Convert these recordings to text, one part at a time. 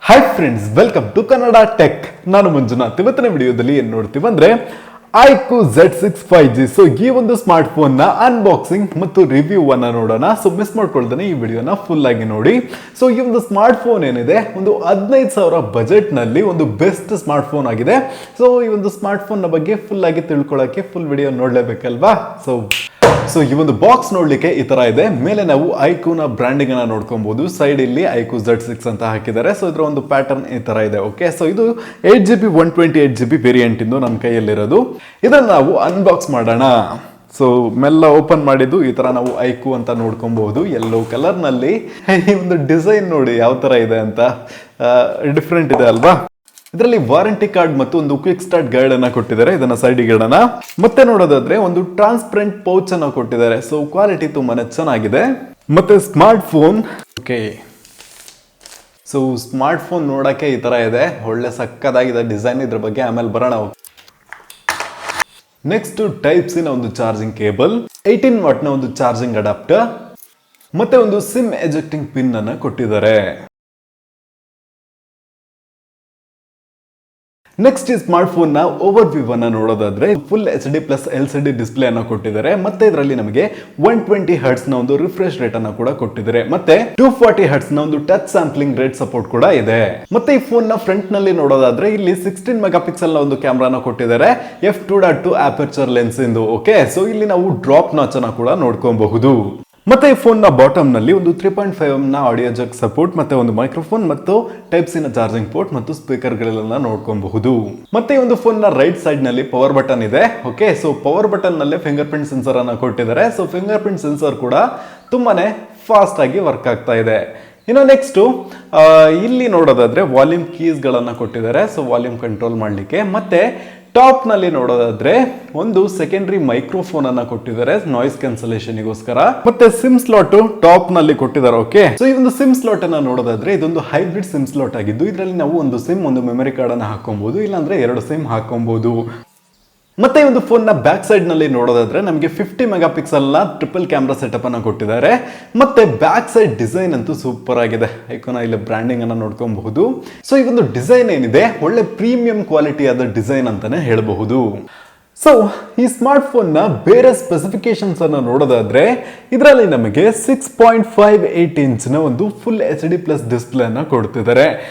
Hi friends, welcome to Kannada Tech. ನಾನು ಮಂಜುನಾಥ್. ಇವತ್ತಿನ ವಿಡಿಯೋದಲ್ಲಿ ಏನು ನೋಡ್ತೀವಿ ಅಂದ್ರೆ IQOO Z695G. ಸೊ ಈ ಒಂದು ಸ್ಮಾರ್ಟ್ ಫೋನ್ ನ ಅನ್ಬಾಕ್ಸಿಂಗ್ ಮತ್ತು ರಿವ್ಯೂ ಅನ್ನ ನೋಡೋಣ. ಸೊ ಮಿಸ್ ಮಾಡ್ಕೊಳ್ತಾನೆ ಈ ವಿಡಿಯೋನ ಫುಲ್ ಆಗಿ ನೋಡಿ. ಸೊ ಈ ಒಂದು ಸ್ಮಾರ್ಟ್ ಫೋನ್ ಏನಿದೆ ಒಂದು 15,000 ಬಜೆಟ್ ನಲ್ಲಿ ಒಂದು ಬೆಸ್ಟ್ ಸ್ಮಾರ್ಟ್ ಫೋನ್ ಆಗಿದೆ. ಸೊ ಈ ಒಂದು ಸ್ಮಾರ್ಟ್ ಫೋನ್ ನ ಬಗ್ಗೆ ಫುಲ್ ಆಗಿ ತಿಳ್ಕೊಳ್ಳೋಕೆ ಫುಲ್ ವಿಡಿಯೋ ನೋಡ್ಲೇಬೇಕಲ್ವಾ. ಸೊ ಈ ಒಂದು ಬಾಕ್ಸ್ ನೋಡ್ಲಿಕ್ಕೆ ಈ ತರ ಇದೆ. ಮೇಲೆ ನಾವು IQOO ನ ಬ್ರಾಂಡಿಂಗ್ ಅನ್ನ ನೋಡ್ಕೊಬಹುದು. ಸೈಡ್ ಇಲ್ಲಿ IQOO Z6 ಅಂತ ಹಾಕಿದ್ದಾರೆ. ಸೊ ಇದರ ಒಂದು ಪ್ಯಾಟರ್ನ್ ಈ ತರ ಇದೆ. ಓಕೆ, ಸೊ ಇದು 8GB 128GB ವೇರಿಯಂಟ್ ಇಂದು ನನ್ನ ಕೈಯಲ್ಲಿರೋದು. ಇದನ್ನ ನಾವು ಅನ್ಬಾಕ್ಸ್ ಮಾಡೋಣ. ಸೊ ಮೆಲ್ಲ ಓಪನ್ ಮಾಡಿದ್ದು ಈ ತರ ನಾವು IQOO ಅಂತ ನೋಡ್ಕೊಬಹುದು. ಯೆಲ್ಲೋ ಕಲರ್ ನಲ್ಲಿ ಈ ಒಂದು ಡಿಸೈನ್ ನೋಡಿ ಯಾವ ತರ ಇದೆ ಅಂತ, ಡಿಫ್ರೆಂಟ್ ಇದೆ ಅಲ್ವಾ. ಇದರಲ್ಲಿ ವಾರಂಟಿ ಕಾರ್ಡ್ ಮತ್ತು ಒಂದು ಕ್ವಿಕ್ ಸ್ಟಾರ್ಟ್ ಗೈಡ್ ಅನ್ನ ಕೊಟ್ಟಿದ್ದಾರೆ. ಇದನ್ನ ಸೈಡಿಗೆ ಇಡೋಣ. ಮತ್ತೆ ನೋಡೋದಾದ್ರೆ ಒಂದು ಟ್ರಾನ್ಸ್ಪರೆಂಟ್ ಪೌಚ್ ಅನ್ನ ಕೊಟ್ಟಿದ್ದಾರೆ. ಸೊ ಕ್ವಾಲಿಟಿ ತುಂಬಾನೇ ಚೆನ್ನಾಗಿದೆ. ಮತ್ತೆ smart phone, okay, so smart phone ನೋಡಕ್ಕೆ ಈ ತರ ಇದೆ. ಒಳ್ಳೆ ಸಕ್ಕದಾಗಿದೆ ಡಿಸೈನ್. ಇದ್ರ ಬಗ್ಗೆ ಆಮೇಲೆ ಬರೋಣ. ನೆಕ್ಸ್ಟ್ ಟೈಪ್ ಸಿ ನ ಒಂದು ಚಾರ್ಜಿಂಗ್ ಕೇಬಲ್, 18 ವಾಟ್ ನ ಒಂದು ಚಾರ್ಜಿಂಗ್ ಅಡಾಪ್ಟರ್, ಮತ್ತೆ ಒಂದು ಸಿಮ್ ಎಜೆಕ್ಟಿಂಗ್ ಪಿನ್ ಅನ್ನ ಕೊಟ್ಟಿದ್ದಾರೆ. ನೆಕ್ಸ್ಟ್ ಈ ಸ್ಮಾರ್ಟ್ ಫೋನ್ ನ ಓವರ್ ವ್ಯೂ ಅನ್ನ ನೋಡೋದಾದ್ರೆ full HD plus LCD display ಅನ್ನ ಕೊಟ್ಟಿದ್ದಾರೆ. ಮತ್ತೆ ಇದರಲ್ಲಿ ನಮಗೆ 120 ಹರ್ಟ್ಸ್ ನ ಒಂದು ರಿಫ್ರೆಶ್ ರೇಟ್ ಅನ್ನ ಕೂಡ ಕೊಟ್ಟಿದ್ದಾರೆ. ಮತ್ತೆ 240 ಹರ್ಟ್ಸ್ ನ ಒಂದು ಟಚ್ ಸ್ಯಾಂಪ್ಲಿಂಗ್ ರೇಟ್ ಸಪೋರ್ಟ್ ಕೂಡ ಇದೆ. ಮತ್ತೆ ಈ ಫೋನ್ ನ ಫ್ರಂಟ್ ನಲ್ಲಿ ನೋಡೋದಾದ್ರೆ ಇಲ್ಲಿ 16 ಮೆಗಾ ಪಿಕ್ಸೆಲ್ ನ ಒಂದು ಕ್ಯಾಮೆರಾನ ಕೊಟ್ಟಿದ್ದಾರೆ. f2.2 ಅಪರ್ಚರ್ ಲೆನ್ಸ್ ಇಂದು. ಓಕೆ, ಸೊ ಇಲ್ಲಿ ನಾವು ಡ್ರಾಪ್ ನಾಚ್ ಅನ್ನ ಕೂಡ ನೋಡ್ಕೊಬಹುದು. ಮತ್ತೆ ಈ ಫೋನ್ ನ ಬಾಟಮ್ ನಲ್ಲಿ ಒಂದು 3.5mm ನ ಆಡಿಯೋ ಜಕ್ ಸಪೋರ್ಟ್, ಮತ್ತೆ ಒಂದು ಮೈಕ್ರೋಫೋನ್ ಮತ್ತು ಟೈಪ್ ಸಿ ನ ಚಾರ್ಜಿಂಗ್ ಪೋರ್ಟ್ ಮತ್ತು ಸ್ಪೀಕರ್ ಗಳನ್ನ ನೋಡ್ಕೊಬಹುದು. ಮತ್ತೆ ಈ ಒಂದು ಫೋನ್ ನ ರೈಟ್ ಸೈಡ್ ನಲ್ಲಿ ಪವರ್ ಬಟನ್ ಇದೆ. ಓಕೆ, ಸೊ ಪವರ್ ಬಟನ್ ನಲ್ಲಿ ಫಿಂಗರ್ ಪ್ರಿಂಟ್ ಸೆನ್ಸರ್ ಅನ್ನ ಕೊಟ್ಟಿದ್ದಾರೆ. ಸೊ ಫಿಂಗರ್ ಪ್ರಿಂಟ್ ಸೆನ್ಸರ್ ಕೂಡ ತುಂಬಾನೇ ಫಾಸ್ಟ್ ಆಗಿ ವರ್ಕ್ ಆಗ್ತಾ ಇದೆ. ಇನ್ನು ನೆಕ್ಸ್ಟ್ ಇಲ್ಲಿ ನೋಡೋದಾದ್ರೆ ವಾಲ್ಯೂಮ್ ಕೀಸ್ ಗಳನ್ನ ಕೊಟ್ಟಿದ್ದಾರೆ. ಸೊ ವಾಲ್ಯೂಮ್ ಕಂಟ್ರೋಲ್ ಮಾಡ್ಲಿಕ್ಕೆ. ಮತ್ತೆ ಟಾಪ್ ನಲ್ಲಿ ನೋಡೋದಾದ್ರೆ ಒಂದು ಸೆಕೆಂಡರಿ ಮೈಕ್ರೋಫೋನ್ ಅನ್ನ ಕೊಟ್ಟಿದ್ದಾರೆ ನಾಯ್ಸ್ ಕ್ಯಾನ್ಸಲೇಷನ್ಗೋಸ್ಕರ. ಮತ್ತೆ ಸಿಮ್ ಸ್ಲಾಟ್ ಟಾಪ್ ನಲ್ಲಿ ಕೊಟ್ಟಿದ್ದಾರೆ. ಓಕೆ, ಸೊ ಈ ಒಂದು ಸಿಮ್ ಸ್ಲಾಟ್ ಅನ್ನ ನೋಡೋದಾದ್ರೆ ಇದೊಂದು ಹೈಬ್ರಿಡ್ ಸಿಮ್ ಸ್ಲಾಟ್ ಆಗಿದ್ದು ಇದರಲ್ಲಿ ನಾವು ಒಂದು ಸಿಮ್ ಒಂದು ಮೆಮರಿ ಕಾರ್ಡ್ ಅನ್ನ ಹಾಕೊಬಹುದು, ಇಲ್ಲಾಂದ್ರೆ 2 ಸಿಮ್ ಹಾಕೊಬಹುದು. ಮತ್ತೆ ಈ ಒಂದು ಫೋನ್ ನ ಬ್ಯಾಕ್ ಸೈಡ್ ನಲ್ಲಿ ನೋಡೋದಾದ್ರೆ ನಮಗೆ 50 ಮೆಗಾ ಪಿಕ್ಸೆಲ್ ನ ಟ್ರಿಪಲ್ ಕ್ಯಾಮ್ರಾ ಸೆಟಪ್ ಅನ್ನ ಕೊಟ್ಟಿದ್ದಾರೆ. ಮತ್ತೆ ಬ್ಯಾಕ್ ಸೈಡ್ ಡಿಸೈನ್ ಅಂತೂ ಸೂಪರ್ ಆಗಿದೆ. ಐಕಾನ್ ಇಲ್ಲಿ ಬ್ರಾಂಡಿಂಗ್ ಅನ್ನ ನೋಡ್ಕೊಬಹುದು. ಸೊ ಈ ಒಂದು ಡಿಸೈನ್ ಏನಿದೆ ಒಳ್ಳೆ ಪ್ರೀಮಿಯಂ ಕ್ವಾಲಿಟಿ ಆದ ಡಿಸೈನ್ ಅಂತಾನೆ ಹೇಳಬಹುದು. ಸೊ ಈ ಸ್ಮಾರ್ಟ್ ಫೋನ್ ನ ಬೇರೆ ಸ್ಪೆಸಿಫಿಕೇಶನ್ಸ್ ಅನ್ನ ನೋಡೋದಾದ್ರೆ ಇದರಲ್ಲಿ ನಮಗೆ 6.58 ಇಂಚ್ ನ ಒಂದು ಫುಲ್ HD ಪ್ಲಸ್ ಡಿಸ್ಪ್ಲೇ ಅನ್ನ ಕೊಡ್ತಿದ್ದಾರೆ.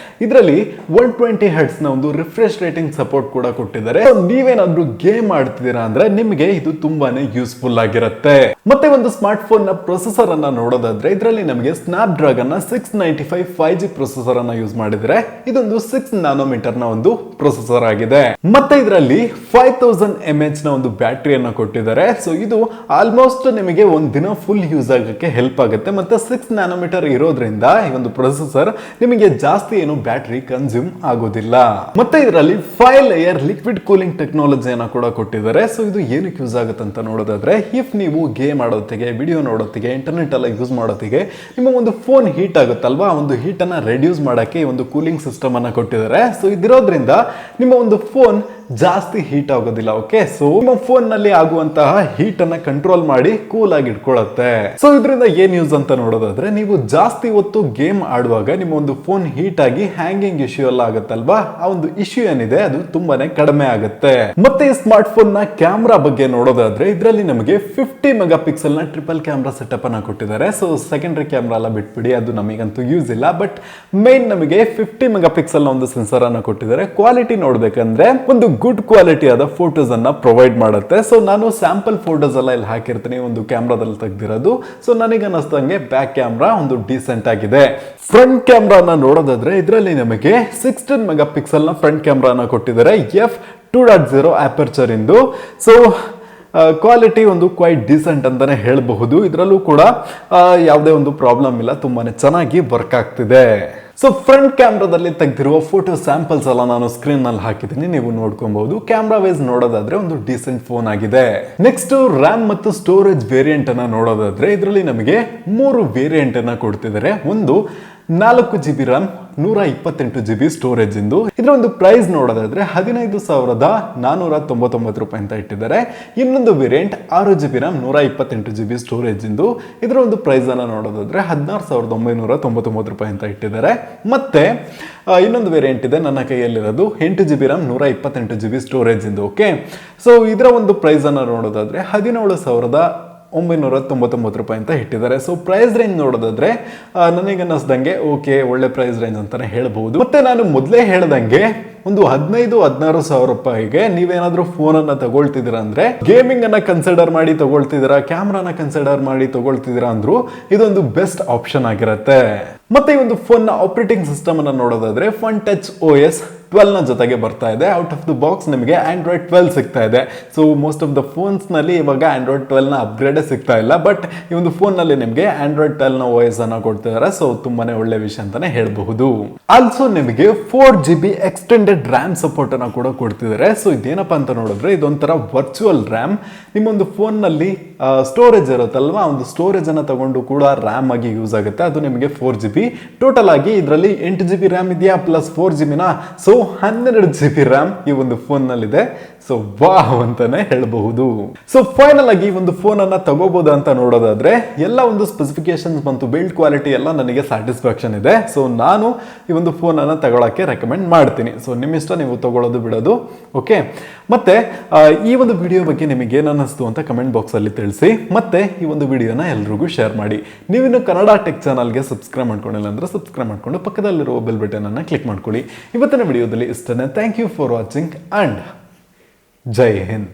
ಇದರಲ್ಲಿ 120 ಹರ್ಟ್ಸ್ ನ ಒಂದು ರಿಫ್ರೆಶ್ ರೇಟಿಂಗ್ ಸಪೋರ್ಟ್ ಕೂಡ ಕೊಟ್ಟಿದ್ದಾರೆ. ನೀವೇನಾದ್ರೂ ಗೇಮ್ ಆಡ್ತಿದ್ದೀರಾ ಅಂದ್ರೆ ನಿಮಗೆ ಇದು ತುಂಬಾನೇ ಯೂಸ್ಫುಲ್ ಆಗಿರುತ್ತೆ. ಮತ್ತೆ ಒಂದು ಸ್ಮಾರ್ಟ್ ಫೋನ್ ನ ಪ್ರೊಸೆಸರ್ ಅನ್ನ ನೋಡೋದಾದ್ರೆ ಇದರಲ್ಲಿ ನಮಗೆ ಸ್ನಾಪ್ ಡ್ರ್ಯಾಗನ್ 695 5G ಪ್ರೊಸೆಸರ್ ಅನ್ನ ಯೂಸ್ ಮಾಡಿದ್ರೆ ಇದೊಂದು 6 ನ್ಯಾನೋಮೀಟರ್ ನ ಒಂದು ಪ್ರೊಸೆಸರ್ ಆಗಿದೆ. ಮತ್ತೆ ಇದರಲ್ಲಿ 5000 mAh ನ ಒಂದು ಬ್ಯಾಟರಿಯನ್ನ ಕೊಟ್ಟಿದ್ದಾರೆ. ಸೊ ಇದು ಆಲ್ಮೋಸ್ಟ್ ನಿಮಗೆ ಒಂದು ದಿನ ಫುಲ್ ಯೂಸ್ ಆಗಕ್ಕೆ ಹೆಲ್ಪ್ ಆಗುತ್ತೆ. ಮತ್ತೆ 6 ನ್ಯಾನೋಮೀಟರ್ ಇರೋದ್ರಿಂದ ಈ ಒಂದು ಪ್ರೊಸೆಸರ್ ನಿಮಗೆ ಜಾಸ್ತಿ ಏನು ಬ್ಯಾಟರಿ ಕನ್ಸ್ಯೂಮ್ ಆಗೋದಿಲ್ಲ. ಮತ್ತೆ ಇದರಲ್ಲಿ 5 ಲೇಯರ್ ಲಿಕ್ವಿಡ್ ಕೂಲಿಂಗ್ ಟೆಕ್ನಾಲಜಿಯನ್ನ ಕೂಡ ಕೊಟ್ಟಿದ್ದಾರೆ. ಸೊ ಇದು ಏನಕ್ಕೆ ಯೂಸ್ ಆಗುತ್ತೆ ಅಂತ ನೋಡೋದಾದ್ರೆ ಇಫ್ ನೀವು ಗೇಮ್ ಆಡೋತ್ತಿಗೆ, ವಿಡಿಯೋ ನೋಡೋತ್ತಿಗೆ, ಇಂಟರ್ನೆಟ್ ಎಲ್ಲ ಯೂಸ್ ಮಾಡೋತ್ತಿಗೆ ನಿಮ್ಮ ಒಂದು ಫೋನ್ ಹೀಟ್ ಆಗುತ್ತಲ್ವಾ, ಒಂದು ಹೀಟ್ ಅನ್ನ ರೆಡ್ಯೂಸ್ ಮಾಡಕ್ಕೆ ಈ ಒಂದು ಕೂಲಿಂಗ್ ಸಿಸ್ಟಮ್ ಅನ್ನ ಕೊಟ್ಟಿದ್ದಾರೆ. ಸೊ ಇದಿರೋದ್ರಿಂದ ನಿಮ್ಮ ಒಂದು ಫೋನ್ ಜಾಸ್ತಿ ಹೀಟ್ ಆಗೋದಿಲ್ಲ. ಓಕೆ, ಸೊ ನಿಮ್ಮ ಫೋನ್ ನಲ್ಲಿ ಆಗುವಂತಹ ಹೀಟ್ ಅನ್ನ ಕಂಟ್ರೋಲ್ ಮಾಡಿ ಕೂಲ್ ಆಗಿ ಇಟ್ಕೊಳ್ಳುತ್ತೆ. ಸೊ ಇದರಿಂದ ಏನ್ ಯೂಸ್ ಅಂತ ನೋಡೋದಾದ್ರೆ ನೀವು ಜಾಸ್ತಿ ಹೊತ್ತು ಗೇಮ್ ಆಡುವಾಗ ನಿಮ್ಮ ಒಂದು ಫೋನ್ ಹೀಟ್ ಆಗಿ ಹ್ಯಾಂಗಿಂಗ್ ಇಶ್ಯೂ ಎಲ್ಲ ಆಗುತ್ತಲ್ವಾ, ಆ ಒಂದು ಇಶ್ಯೂ ಏನಿದೆ ಅದು ತುಂಬಾನೇ ಕಡಿಮೆ ಆಗುತ್ತೆ. ಮತ್ತೆ ಈ ಸ್ಮಾರ್ಟ್ ಫೋನ್ ನ ಕ್ಯಾಮ್ರಾ ಬಗ್ಗೆ ನೋಡೋದಾದ್ರೆ ಇದರಲ್ಲಿ ನಮಗೆ 50 ಮೆಗಾ ಪಿಕ್ಸೆಲ್ ನ ಟ್ರಿಪಲ್ ಕ್ಯಾಮ್ರಾ ಸೆಟಪ್ ಅನ್ನ ಕೊಟ್ಟಿದ್ದಾರೆ. ಸೊ ಸೆಕೆಂಡರಿ ಕ್ಯಾಮ್ರಾ ಎಲ್ಲ ಬಿಟ್ಬಿಡಿ, ಅದು ನಮಗಂತೂ ಯೂಸ್ ಇಲ್ಲ. ಬಟ್ ಮೇನ್ ನಮಗೆ 50 ಮೆಗಾ ಪಿಕ್ಸೆಲ್ ನ ಒಂದು ಸೆನ್ಸರ್ ಅನ್ನ ಕೊಟ್ಟಿದ್ದಾರೆ. ಕ್ವಾಲಿಟಿ ನೋಡ್ಬೇಕಂದ್ರೆ ಒಂದು ಗುಡ್ ಕ್ವಾಲಿಟಿ ಆದ ಫೋಟೋಸ್ ಅನ್ನ ಪ್ರೊವೈಡ್ ಮಾಡುತ್ತೆ. ಸೊ ನಾನು ಸ್ಯಾಂಪಲ್ ಫೋಟೋಸ್ ಎಲ್ಲ ಇಲ್ಲಿ ಹಾಕಿರ್ತೀನಿ ಒಂದು ಕ್ಯಾಮ್ರಾದಲ್ಲಿ ತೆಗೆದಿರೋದು. ಸೊ ನನಗೆ ಅನ್ನಿಸ್ದಂಗೆ ಬ್ಯಾಕ್ ಕ್ಯಾಮ್ರಾ ಒಂದು ಡೀಸೆಂಟ್ ಆಗಿದೆ. ಫ್ರಂಟ್ ಕ್ಯಾಮ್ರಾನ ನೋಡೋದಾದ್ರೆ ಇದರಲ್ಲಿ ನಮಗೆ 16 ಮೆಗಾ ಪಿಕ್ಸೆಲ್ ನ ಫ್ರಂಟ್ ಕ್ಯಾಮ್ರಾನ ಕೊಟ್ಟಿದ್ದಾರೆ. f2.0 ಅಪರ್ಚರ್ ಇಂದು. ಸೊ ಕ್ವಾಲಿಟಿ ಒಂದು ಕ್ವೈಟ್ ಡೀಸೆಂಟ್ ಅಂತಾನೆ ಹೇಳಬಹುದು. ಇದರಲ್ಲೂ ಕೂಡ ಯಾವುದೇ ಒಂದು ಪ್ರಾಬ್ಲಮ್ ಇಲ್ಲ, ತುಂಬಾನೇ ಚೆನ್ನಾಗಿ ವರ್ಕ್ ಆಗ್ತಿದೆ. ಸೊ ಫ್ರಂಟ್ ಕ್ಯಾಮ್ರಾದಲ್ಲಿ ತೆಗೆದಿರುವ ಫೋಟೋ ಸ್ಯಾಂಪಲ್ಸ್ ಎಲ್ಲ ನಾನು ಸ್ಕ್ರೀನ್ ನಲ್ಲಿ ಹಾಕಿದ್ದೀನಿ, ನೀವು ನೋಡ್ಕೊಬಹುದು. ಕ್ಯಾಮ್ರಾ ವೈಸ್ ನೋಡೋದಾದ್ರೆ ಒಂದು ಡೀಸೆಂಟ್ ಫೋನ್ ಆಗಿದೆ. ನೆಕ್ಸ್ಟ್ ರ್ಯಾಮ್ ಮತ್ತು ಸ್ಟೋರೇಜ್ ವೇರಿಯಂಟ್ ಅನ್ನ ನೋಡೋದಾದ್ರೆ ಇದರಲ್ಲಿ ನಮಗೆ 3 ವೇರಿಯಂಟ್ ಅನ್ನ ಕೊಡ್ತಿದ್ದಾರೆ. ಒಂದು 4GB RAM 128GB ಸ್ಟೋರೇಜ್ ಇಂದು. ಇದರ ಒಂದು ಪ್ರೈಸ್ ನೋಡೋದಾದ್ರೆ 15,499 ರೂಪಾಯಿ ಅಂತ ಇಟ್ಟಿದ್ದಾರೆ. ಇನ್ನೊಂದು variant 6GB RAM 128GB storage ಇಂದು. ಇದರ ಒಂದು ಪ್ರೈಸ್ ಅನ್ನ ನೋಡೋದಾದ್ರೆ 16,999 ರೂಪಾಯಿ ಅಂತ ಇಟ್ಟಿದ್ದಾರೆ. ಮತ್ತೆ ಇನ್ನೊಂದು ವೇರಿಯಂಟ್ ಇದೆ ನನ್ನ ಕೈಯಲ್ಲಿರೋದು 8GB RAM 128GB ಸ್ಟೋರೇಜ್ ಇಂದು. ಓಕೆ, ಸೊ ಇದರ ಒಂದು ಪ್ರೈಸ್ ಅನ್ನ ನೋಡೋದಾದ್ರೆ 17,999 ರೂಪಾಯಿ ಅಂತ ಇಟ್ಟಿದ್ದಾರೆ. ಸೊ ಪ್ರೈಸ್ ರೇಂಜ್ ನೋಡೋದಾದ್ರೆ ನನಗನ್ನಿಸ್ದಂಗೆ ಓಕೆ, ಒಳ್ಳೆ ಪ್ರೈಸ್ ರೇಂಜ್ ಅಂತಾನೆ ಹೇಳ್ಬಹುದು. ಮತ್ತೆ ನಾನು ಮೊದಲೇ ಹೇಳ್ದಂಗೆ ಒಂದು 15-16 ಸಾವಿರ ರೂಪಾಯಿಗೆ ನೀವೇನಾದ್ರೂ ಫೋನ್ ಅನ್ನ ತಗೊಳ್ತಿದ್ದೀರಾ ಅಂದ್ರೆ, ಗೇಮಿಂಗ್ ಅನ್ನ ಕನ್ಸಿಡರ್ ಮಾಡಿ ತಗೊಳ್ತಿದ್ದೀರಾ, ಕ್ಯಾಮ್ರಾನ ಕನ್ಸಿಡರ್ ಮಾಡಿ ತಗೊಳ್ತಿದ್ದೀರಾ ಅಂದ್ರೂ ಇದೊಂದು ಬೆಸ್ಟ್ ಆಪ್ಷನ್ ಆಗಿರುತ್ತೆ. ಮತ್ತೆ ಈ ಒಂದು ಫೋನ್ ನ ಆಪರೇಟಿಂಗ್ ಸಿಸ್ಟಮ್ ಅನ್ನ ನೋಡೋದಾದ್ರೆ ಫನ್ ಟಚ್ OS 12 ನ ಜೊತೆಗೆ ಬರ್ತಾ ಇದೆ. ಔಟ್ ಆಫ್ ದ ಬಾಕ್ಸ್ ನಿಮಗೆ ಆಂಡ್ರಾಯ್ಡ್ 12 ಸಿಗ್ತಾ ಇದೆ. So most of the phones ನಲ್ಲಿ ಇವಾಗ ಆಂಡ್ರಾಯ್ಡ್ 12 ನ ಅಪ್ಗ್ರೇಡ್ ಸಿಗ್ತಾ ಇಲ್ಲ, ಬಟ್ ಈ ಒಂದು ಫೋನ್ ನಲ್ಲಿ ನಿಮಗೆ ಆಂಡ್ರಾಯ್ಡ್ 12 ನ OS ಅನ್ನ ಕೊಡ್ತಿದ್ದಾರೆ. ಸೊ ತುಂಬಾನೇ ಒಳ್ಳೆ ವಿಷಯ ಅಂತಾನೆ ಹೇಳಬಹುದು. ಆಲ್ಸೋ ನಿಮಗೆ 4GB ಎಕ್ಸ್ಟೆಂಡೆಡ್ ರ್ಯಾಮ್ ಸಪೋರ್ಟ್ ಅನ್ನ ಕೂಡ ಕೊಡ್ತಿದ್ದಾರೆ. ಸೊ ಇದೇನಪ್ಪ ಅಂತ ನೋಡಿದ್ರೆ ಇದೊಂಥರ ವರ್ಚುವಲ್ ರ್ಯಾಮ್. ನಿಮ್ಮೊಂದು ಫೋನ್ ನಲ್ಲಿ ಸ್ಟೋರೇಜ್ ಇರುತ್ತಲ್ವಾ, ಒಂದು ಸ್ಟೋರೇಜ್ ಅನ್ನ ತಗೊಂಡು ಕೂಡ ರ್ಯಾಮ್ ಆಗಿ ಯೂಸ್ ಆಗುತ್ತೆ. ಅದು ನಿಮಗೆ 4GB. ಟೋಟಲ್ ಆಗಿ ಇದರಲ್ಲಿ 8GB ರ್ಯಾಮ್ ಇದೆಯಾ plus 4GB. So 12GB RAM ಈ ಒಂದು ಫೋನ್ ನಲ್ಲಿ ಇದೆ. ಸೊ ವಾವ್ ಅಂತಾನೆ ಹೇಳಬಹುದು. ಸೊ ಫೈನಲ್ ಆಗಿ ಈ ಒಂದು ಫೋನ್ ಅನ್ನ ತಗೋಬಹುದು ಅಂತ ನೋಡೋದಾದ್ರೆ ಎಲ್ಲ ಒಂದು ಸ್ಪೆಸಿಫಿಕೇಶನ್ಸ್ ಮತ್ತು ಬಿಲ್ಡ್ ಕ್ವಾಲಿಟಿ ಎಲ್ಲ ನನಗೆ ಸ್ಯಾಟಿಸ್ಫ್ಯಾಕ್ಷನ್ ಇದೆ. ಸೊ ನಾನು ಈ ಒಂದು ಫೋನ್ ಅನ್ನ ತಗೊಳಕ್ಕೆ ರೆಕಮೆಂಡ್ ಮಾಡ್ತೀನಿ. ಸೊ ನಿಮ್ಮ ಇಷ್ಟ, ನೀವು ತಗೊಳ್ಳೋದು ಬಿಡೋದು. ಓಕೆ, ಮತ್ತೆ ಈ ಒಂದು ವಿಡಿಯೋ ಬಗ್ಗೆ ನಿಮಗೆ ಏನು ಅನ್ನಿಸ್ತು ಅಂತ ಕಮೆಂಟ್ ಬಾಕ್ಸ್ ಅಲ್ಲಿ ತಿಳಿಸಿ. ಮತ್ತೆ ಈ ಒಂದು ವಿಡಿಯೋನ ಎಲ್ರಿಗೂ ಶೇರ್ ಮಾಡಿ. ನೀವಿನ್ನು ಕನ್ನಡ ಟೆಕ್ ಚಾನಲ್ಗೆ ಸಬ್ಸ್ಕ್ರೈಬ್ ಮಾಡ್ಕೊಂಡಿಲ್ಲ ಅಂದ್ರೆ ಸಬ್ಸ್ಕ್ರೈಬ್ ಮಾಡ್ಕೊಂಡು ಪಕ್ಕದಲ್ಲಿರುವ ಬೆಲ್ ಬಟನ್ ಅನ್ನ ಕ್ಲಿಕ್ ಮಾಡ್ಕೊಳ್ಳಿ. ಇವತ್ತಿನ ವಿಡಿಯೋದಲ್ಲಿ ಇಷ್ಟನೇ. Thank you for watching and Jai Hind.